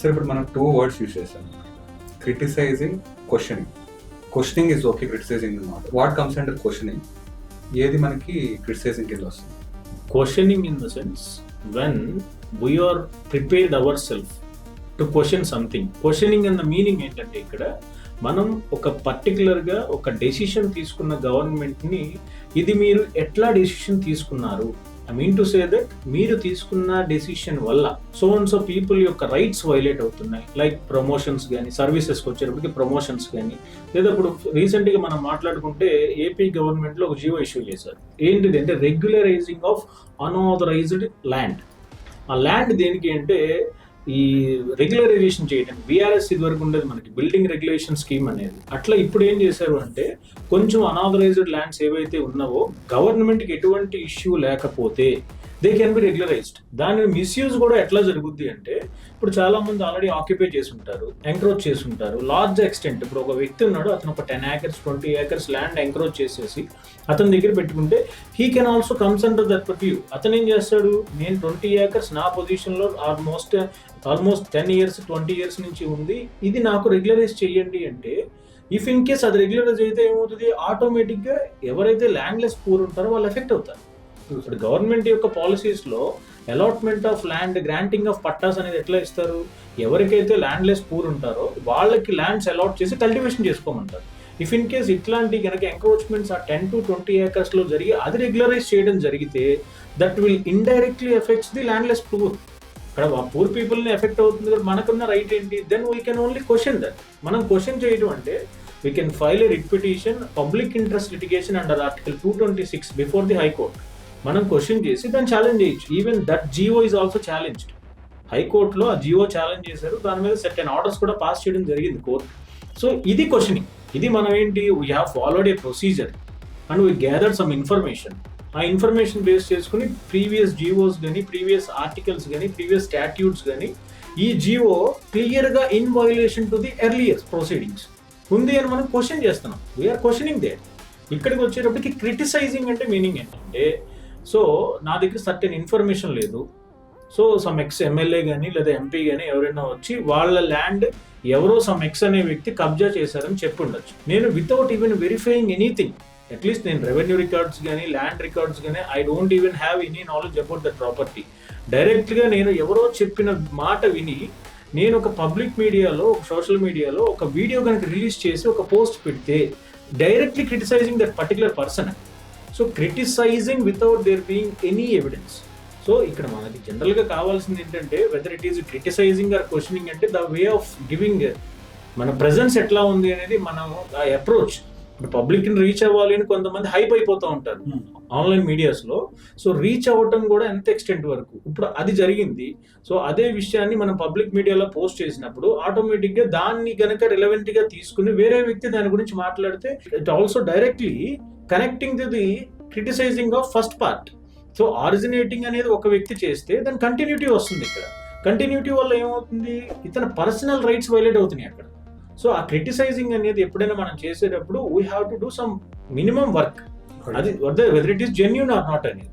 Sir ఇప్పుడు మనం 2 words use చేస్తాం, criticising, questioning. Questioning is okay, criticising not. What comes under questioning? ఏది మనకి క్రిటిసైజింగ్ కింద వస్తుంది? Questioning in the sense when we're prepared our self to question something. Questioning అన్న meaning ఏంటంటే ఇక్కడ మనం ఒక పర్టికులర్గా ఒక డెసిషన్ తీసుకున్న గవర్నమెంట్ని, ఇది మీరు ఎట్లా డెసిషన్ తీసుకున్నారు, I mean to say that మీరు తీసుకున్న డెసిషన్ వల్ల సో అండ్ సో పీపుల్ యొక్క రైట్స్ వైలేట్ అవుతున్నాయి. లైక్ ప్రమోషన్స్ కానీ, సర్వీసెస్కి వచ్చేటప్పటికి ప్రమోషన్స్ కానీ, లేదా ఇప్పుడు రీసెంట్గా మనం మాట్లాడుకుంటే ఏపీ గవర్నమెంట్లో ఒక జియో ఇష్యూ చేశారు. ఏంటిది అంటే రెగ్యులరైజింగ్ ఆఫ్ అన్ఆథరైజ్డ్ ల్యాండ్. ఆ ల్యాండ్ దేనికి అంటే ఈ రెగ్యులరైజేషన్ చేయడానికి. బీఆర్ఎస్ ఇది వరకు ఉండేది మనకి బిల్డింగ్ రెగ్యులేషన్ స్కీమ్ అనేది. అట్లా ఇప్పుడు ఏం చేశారు అంటే కొంచెం అన్ఆథరైజ్డ్ ల్యాండ్స్ ఏవైతే ఉన్నావో గవర్నమెంట్కి ఎటువంటి ఇష్యూ లేకపోతే దే కెన్ బి రెగ్యులరైజ్డ్. దాని మిస్యూజ్ కూడా ఎట్లా జరుగుద్ది అంటే ఇప్పుడు చాలా మంది ఆల్రెడీ ఆక్యుపై చేసి ఉంటారు, ఎంక్రోచ్ చేసి ఉంటారు లార్జ్ ఎక్స్టెంట్. ఇప్పుడు ఒక వ్యక్తి ఉన్నాడు, అతను ఒక 10 acres 20 acres ల్యాండ్ ఎంక్రోచ్ చేసేసి అతని దగ్గర పెట్టుకుంటే he can also comes under that purview. అతను ఏం చేస్తాడు, నేను 20 acres నా పొజిషన్లో ఆల్మోస్ట్ 10 years 20 years నుంచి ఉంది, ఇది నాకు రెగ్యులరైజ్ చేయండి అంటే ఇఫ్ ఇన్ కేస్ అది రెగ్యులరైజ్ అయితే ఏమవుతుంది, ఆటోమేటిక్గా ఎవరైతే ల్యాండ్లెస్ పూర్ ఉంటారో వాళ్ళు ఎఫెక్ట్ అవుతారు. ఇప్పుడు గవర్నమెంట్ యొక్క పాలసీస్లో allotment of land, granting of pattas అనేది ఎట్లా ఇస్తారు, ఎవరికైతే ల్యాండ్లెస్ పూర్ ఉంటారో వాళ్ళకి ల్యాండ్స్ అలాట్ చేసి కల్టివేషన్ చేసుకోమంటారు. ఇఫ్ ఇన్ కేస్ ఇట్లాంటి కనుక ఎంక్రోచ్మెంట్స్ ఆ 10 to 20 acres జరిగి అది రెగ్యులరైజ్ చేయడం జరిగితే that will indirectly affects the landless poor. ఇక్కడ పూర్ పీపుల్ని ఎఫెక్ట్ అవుతుంది కదా, మనకున్న రైట్ ఏంటి? Then we can only question that. మనం క్వశ్చన్ చేయడం అంటే we can file a writ petition, public interest litigation under article 226 before the high court. మనం క్వశ్చన్ చేసి దాన్ని ఛాలెంజ్ చేయొచ్చు. Even that GO is also challenged. హైకోర్టులో ఆ జియో ఛాలెంజ్ చేశారు, దాని మీద సర్టెన్ ఆర్డర్స్ కూడా పాస్ చేయడం జరిగింది కోర్టు. సో ఇది క్వశ్చనింగ్. ఇది మనం ఏంటి, we have followed a procedure and we gather some information. ఆ ఇన్ఫర్మేషన్ బేస్ చేసుకుని ప్రీవియస్ జియోస్ కానీ, ప్రీవియస్ ఆర్టికల్స్ కానీ, ప్రీవియస్ స్టాట్యూట్స్ కానీ ఈ జియో క్లియర్గా in violation to the earlier proceedings ఉంది అని మనం క్వశ్చన్ చేస్తున్నాం. We're questioning they. ఇక్కడికి వచ్చేటప్పటికి క్రిటిసైజింగ్ అంటే మీనింగ్ ఏంటంటే, సో నా దగ్గర సర్టెన్ ఇన్ఫర్మేషన్ లేదు, సో సమ్ ఎక్స్ ఎమ్మెల్యే కానీ లేదా ఎంపీ కానీ ఎవరైనా వచ్చి వాళ్ళ ల్యాండ్ ఎవరో సమ్ ఎక్స్ అనే వ్యక్తి కబ్జా చేశారని చెప్పి ఉండొచ్చు. నేను without even verifying anything, at least నేను రెవెన్యూ రికార్డ్స్ కానీ ల్యాండ్ రికార్డ్స్ కానీ I don't even have any knowledge about that property. డైరెక్ట్గా నేను ఎవరో చెప్పిన మాట విని నేను ఒక పబ్లిక్ మీడియాలో, ఒక సోషల్ మీడియాలో ఒక వీడియో కనుక రిలీజ్ చేసి ఒక పోస్ట్ పెడితే directly criticising that particular person. So criticising without there being any evidence. So ఇక్కడ మనకి జనరల్గా కావాల్సింది ఏంటంటే whether it is criticising or questioning అంటే ద వే ఆఫ్ గివింగ్, మన ప్రెజెన్స్ ఎట్లా ఉంది అనేది మనం ఆ అప్రోచ్. ఇప్పుడు పబ్లిక్ని రీచ్ అవ్వాలి అని కొంతమంది హైప్ అయిపోతూ ఉంటారు ఆన్లైన్ మీడియాస్లో. సో రీచ్ అవ్వటం కూడా ఎంత ఎక్స్టెంట్ వరకు ఇప్పుడు అది జరిగింది. సో అదే విషయాన్ని మనం పబ్లిక్ మీడియాలో పోస్ట్ చేసినప్పుడు ఆటోమేటిక్గా దాన్ని గనక రిలవెంట్గా తీసుకుని వేరే వ్యక్తి దాని గురించి మాట్లాడితే it also directly connecting to the criticising of first part. So originating అనేది ఒక వ్యక్తి చేస్తే దాని కంటిన్యూటీ వస్తుంది. ఇక్కడ కంటిన్యూటీ వల్ల ఏమవుతుంది, ఇతని పర్సనల్ రైట్స్ వైలేట్ అవుతున్నాయి అక్కడ. సో ఆ క్రిటిసైజింగ్ అనేది ఎప్పుడైనా మనం చేసేటప్పుడు we have to do some minimum work. అది whether it is genuine or not అనేది.